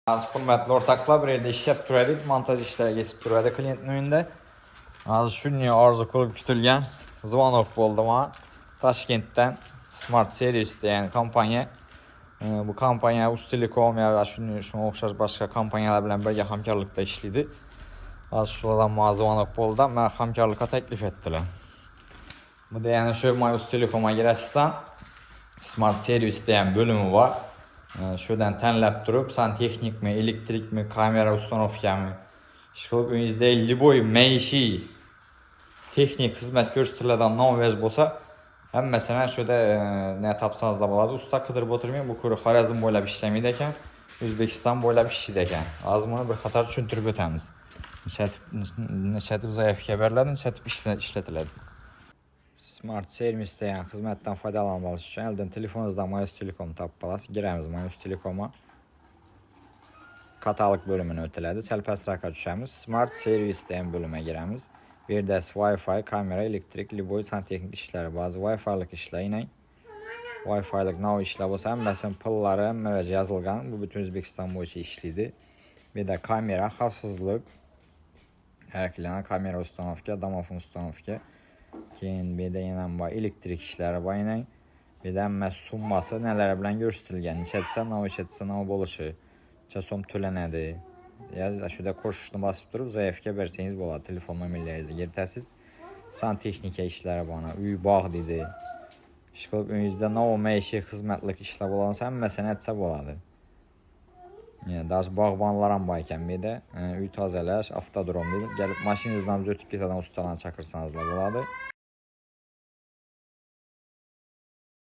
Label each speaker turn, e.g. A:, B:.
A: Az hürmetli ortaklar bir yerde işlep turadik, montaj işleri geçip turadı klientin önünde. Az şunniye arzu kılıp kütülgen zvanok oldu ma. Taşkent'ten Smart Service yani kampanya. Bu kampanya Ustelecom ya şuna okşar başka kampanyalar bilen birge hamkarlıkta işledi. Az şuradan ma zvanok oldu. Ben hamkarlıka teklif ettiler. Bu da yani şu Ustelecom'a girəsizdən Smart Service diyen bölümü var. Şuradan tənləb durub, santexnik mi, elektrik mi, kamera ustanovka mı, işqilib önünüzdə liboy məişi texnik xizmət göstərilədən navvəz bolsa, həm məsələn şurada nə tapsanız da boladı, usta qıdırıb oturmayın, bu kuru Xarəzm boylab işləməkdəkən, Özbekistan boylab işlədəkən. Azmını bir qatar düşündürüb ötəmiz. Neçətib zayıf xəbərlər, neçətib işlətilədi. Smart Service yani hizmetten faydalanmanız için elden telefonunuzdan Mayıs Telekom tapbalasınız. Giremiz Mayıs Telekom'a. Katalog bölümünü ötələdi. Çəlpəstraka düşəmiz. Smart Service deyən bölümə girəmiz. Bir də Wi-Fi, kamera, elektrik, liboy, santexnik işləri, bazı Wi-Fi-lık işlə ilə Wi-Fi-lık nav işlə olsa, məsələn, pılları, məvəcə yazılğan, bu bütün Özbekistan boyunca işlidir. Bir də kamera, xavfsızlıq, hərəkilənə kamera ustanovka, domofon ustanovka. Keyin bir də yenə var elektrik işləri var yenə. Bir də summası nələrə bilən göstərilən. Neçədirsə, nav işədirsə, nav boluşu. Çəsom tölənədir. Ya şurada koşuşunu basıb durub zayıfkə bərsəniz boladı. Telefon nömrələrinizi girdəsiz. Santexnika işləri bana, üy bağ dedi. İşqilib önünüzdə nav məişi xizmətlik işlə bolansa, məsələn etsə boladı. Yəni daha bağbanlaram baykən bir də üy tazələş, avtodrom dedim. Gəlib maşinizdən ötüb getadan ustalarını çakırsanız da boladı.